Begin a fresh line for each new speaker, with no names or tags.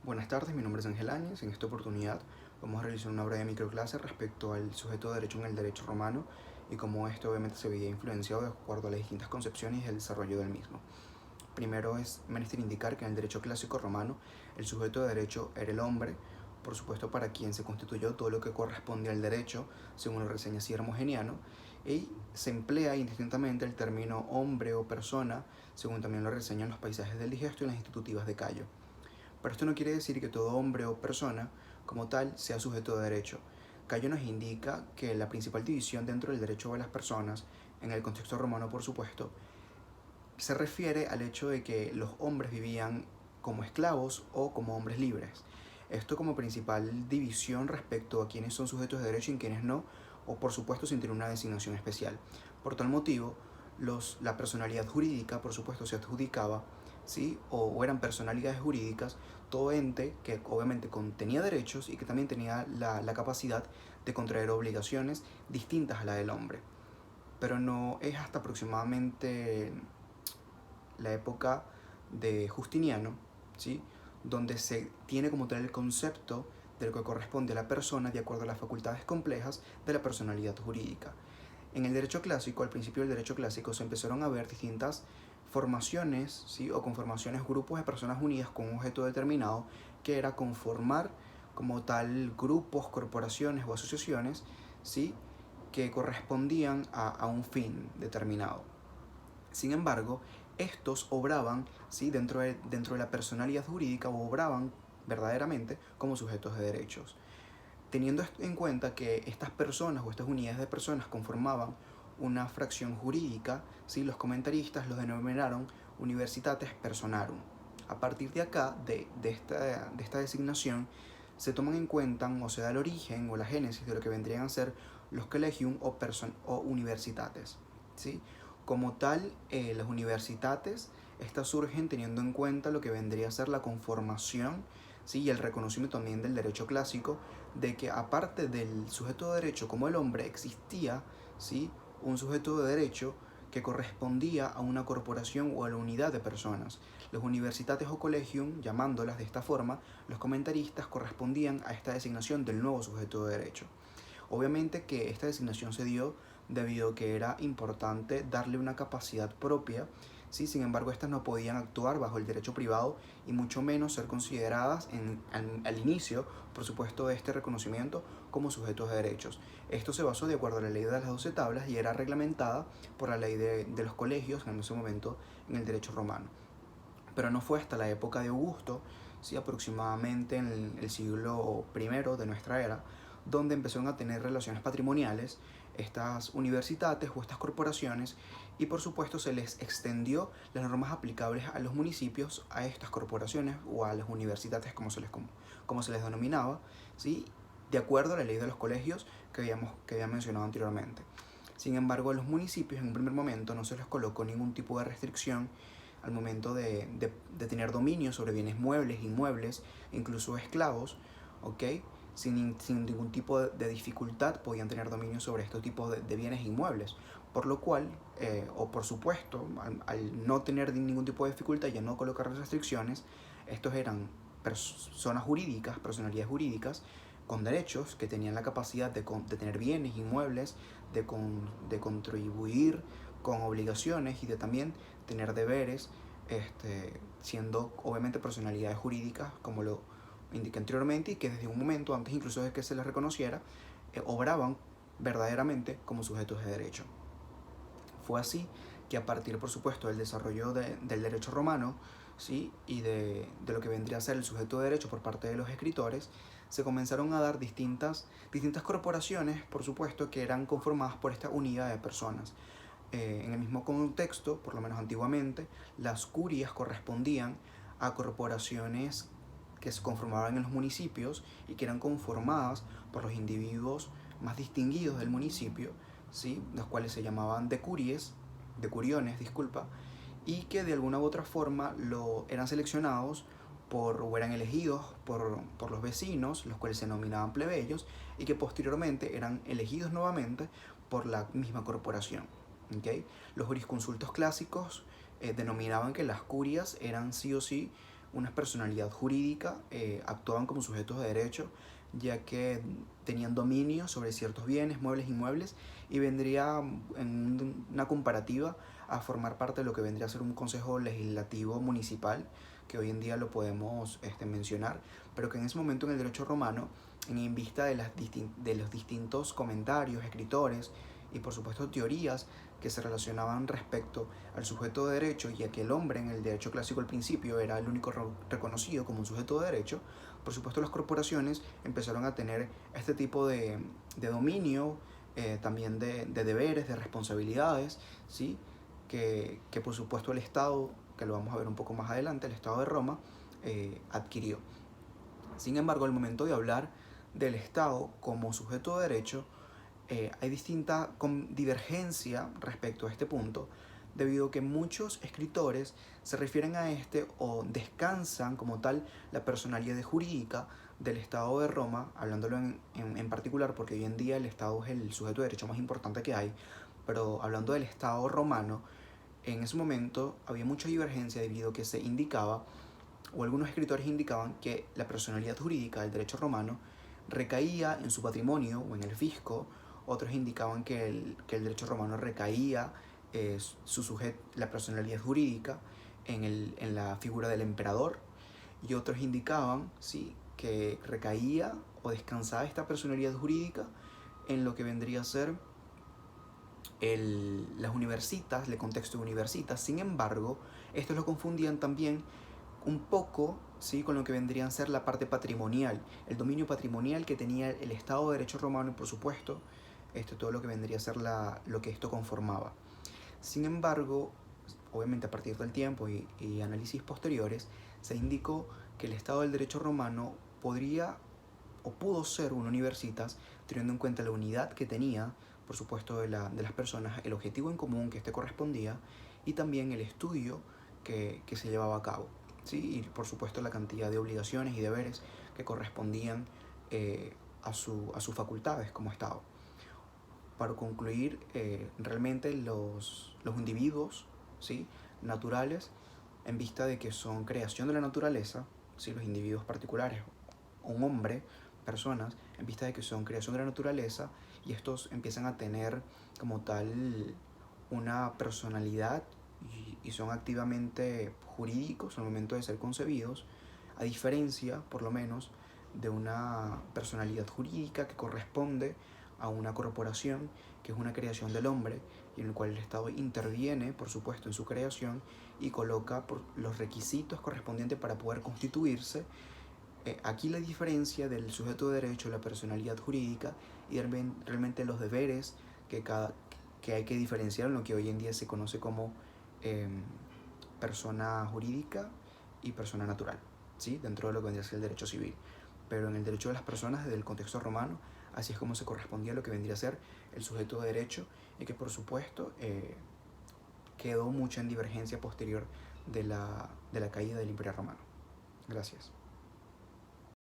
Buenas tardes, mi nombre es Ángel Áñez. En esta oportunidad vamos a realizar una breve microclase respecto al sujeto de derecho en el derecho romano y cómo esto obviamente se veía influenciado de acuerdo a las distintas concepciones y el desarrollo del mismo. Primero es menester indicar que en el derecho clásico romano el sujeto de derecho era el hombre, por supuesto para quien se constituyó todo lo que corresponde al derecho, según lo reseña así Hermogeniano, y se emplea indistintamente el término hombre o persona, según también lo reseñan los paisajes del digesto y las institutivas de Cayo. Pero esto no quiere decir que todo hombre o persona como tal sea sujeto de derecho. Cayo nos indica que la principal división dentro del derecho de las personas, en el contexto romano por supuesto, se refiere al hecho de que los hombres vivían como esclavos o como hombres libres. Esto como principal división respecto a quienes son sujetos de derecho y quienes no, o por supuesto sin tener una designación especial. Por tal motivo, la personalidad jurídica, por supuesto, se adjudicaba, ¿sí? o eran personalidades jurídicas, todo ente que obviamente tenía derechos y que también tenía la capacidad de contraer obligaciones distintas a la del hombre. Pero no es hasta aproximadamente la época de Justiniano, ¿sí? Donde se tiene como tal el concepto de lo que corresponde a la persona de acuerdo a las facultades complejas de la personalidad jurídica. En el derecho clásico, al principio del derecho clásico, se empezaron a ver distintas formaciones, ¿sí? o conformaciones, grupos de personas unidas con un objeto determinado, que era conformar como tal grupos, corporaciones o asociaciones, ¿sí? que correspondían a un fin determinado. Sin embargo, estos obraban, ¿sí? dentro de la personalidad jurídica, o obraban verdaderamente como sujetos de derechos. Teniendo en cuenta que estas personas o estas unidades de personas conformaban una fracción jurídica, ¿sí? Los comentaristas los denominaron universitates personarum. A partir de acá, de esta designación, se toman en cuenta o se da el origen o la génesis de lo que vendrían a ser los collegium o universitates, ¿sí? Como tal, las universitates, estas surgen teniendo en cuenta lo que vendría a ser la conformación, ¿sí? y el reconocimiento también del derecho clásico, de que aparte del sujeto de derecho como el hombre, existía, ¿sí? un sujeto de derecho que correspondía a una corporación o a la unidad de personas. Los universitates o collegium, llamándolas de esta forma, los comentaristas correspondían a esta designación del nuevo sujeto de derecho. Obviamente que esta designación se dio debido a que era importante darle una capacidad propia, ¿sí? Sin embargo, estas no podían actuar bajo el derecho privado y mucho menos ser consideradas al inicio, por supuesto, de este reconocimiento como sujetos de derechos. Esto se basó de acuerdo a la ley de las 12 tablas y era reglamentada por la ley de los colegios en ese momento en el derecho romano. Pero no fue hasta la época de Augusto, ¿sí? aproximadamente en el siglo I de nuestra era, donde empezaron a tener relaciones patrimoniales estas universitates o estas corporaciones, y por supuesto se les extendió las normas aplicables a los municipios, a estas corporaciones o a las universitates como se les denominaba, ¿sí? de acuerdo a la ley de los colegios que había mencionado anteriormente. Sin embargo, a los municipios en un primer momento no se les colocó ningún tipo de restricción al momento de tener dominio sobre bienes muebles, inmuebles, incluso esclavos, ¿ok? Sin ningún tipo de dificultad podían tener dominio sobre estos tipos de bienes inmuebles. Por lo cual, o por supuesto, al no tener ningún tipo de dificultad y a no colocar restricciones, estos eran personas jurídicas, personalidades jurídicas, con derechos, que tenían la capacidad de tener bienes inmuebles, de contribuir con obligaciones y de también tener deberes, siendo obviamente personalidades jurídicas, como lo indiqué anteriormente, y que desde un momento antes incluso de que se les reconociera, obraban verdaderamente como sujetos de derecho. Fue así que a partir, por supuesto, del desarrollo del derecho romano, ¿sí? y de lo que vendría a ser el sujeto de derecho por parte de los escritores, se comenzaron a dar distintas corporaciones, por supuesto, que eran conformadas por esta unidad de personas. En el mismo contexto, por lo menos antiguamente, las curias correspondían a corporaciones que se conformaban en los municipios y que eran conformadas por los individuos más distinguidos del municipio, ¿sí? los cuales se llamaban decuriones, y que de alguna u otra forma eran seleccionados o eran elegidos por los vecinos, los cuales se denominaban plebeyos, y que posteriormente eran elegidos nuevamente por la misma corporación. ¿Okay? Los jurisconsultos clásicos denominaban que las curias eran sí o sí una personalidad jurídica actuaban como sujetos de derecho, ya que tenían dominio sobre ciertos bienes, muebles, inmuebles, y vendría en una comparativa a formar parte de lo que vendría a ser un consejo legislativo municipal, que hoy en día lo podemos mencionar, pero que en ese momento en el derecho romano, en vista de los distintos comentarios, escritores y por supuesto teorías que se relacionaban respecto al sujeto de derecho, ya que el hombre en el derecho clásico al principio era el único reconocido como un sujeto de derecho, por supuesto las corporaciones empezaron a tener este tipo de dominio, también de deberes, de responsabilidades, ¿sí? Que por supuesto el Estado, que lo vamos a ver un poco más adelante, el Estado de Roma, adquirió. Sin embargo, al momento de hablar del Estado como sujeto de derecho, hay distinta divergencia respecto a este punto, debido a que muchos escritores se refieren a o descansan como tal la personalidad jurídica del Estado de Roma, hablándolo en particular porque hoy en día el Estado es el sujeto de derecho más importante que hay, pero hablando del Estado romano, en ese momento había mucha divergencia debido a que se indicaba, o algunos escritores indicaban, que la personalidad jurídica del derecho romano recaía en su patrimonio o en el fisco. Otros indicaban que el derecho romano recaía la personalidad jurídica en la figura del emperador, y otros indicaban, ¿sí?, que recaía o descansaba esta personalidad jurídica en lo que vendría a ser las universitas, el contexto de universitas. Sin embargo, estos lo confundían también un poco, ¿sí?, con lo que vendría a ser la parte patrimonial, el dominio patrimonial que tenía el Estado de Derecho Romano y por supuesto todo lo que vendría a ser lo que esto conformaba. Sin embargo, obviamente a partir del tiempo y análisis posteriores, se indicó que el Estado del Derecho Romano podría o pudo ser una universitas, teniendo en cuenta la unidad que tenía, por supuesto, de las personas, el objetivo en común que correspondía, y también el estudio que se llevaba a cabo, ¿sí? Y por supuesto la cantidad de obligaciones y deberes que correspondían a sus facultades como Estado. Para concluir, realmente los individuos, ¿sí?, naturales, en vista de que son creación de la naturaleza, ¿sí?, los individuos particulares, un hombre, personas, en vista de que son creación de la naturaleza, y estos empiezan a tener como tal una personalidad y son activamente jurídicos al momento de ser concebidos, a diferencia, por lo menos, de una personalidad jurídica que corresponde a una corporación, que es una creación del hombre, y en el cual el Estado interviene, por supuesto, en su creación y coloca los requisitos correspondientes para poder constituirse. Aquí la diferencia del sujeto de derecho, la personalidad jurídica, y realmente los deberes que hay que diferenciar en lo que hoy en día se conoce como persona jurídica y persona natural, ¿sí?, dentro de lo que vendría a ser el derecho civil. Pero en el derecho de las personas, desde el contexto romano, así es como se correspondía a lo que vendría a ser el sujeto de derecho, y que por supuesto quedó mucho en divergencia posterior de la caída del Imperio Romano. Gracias.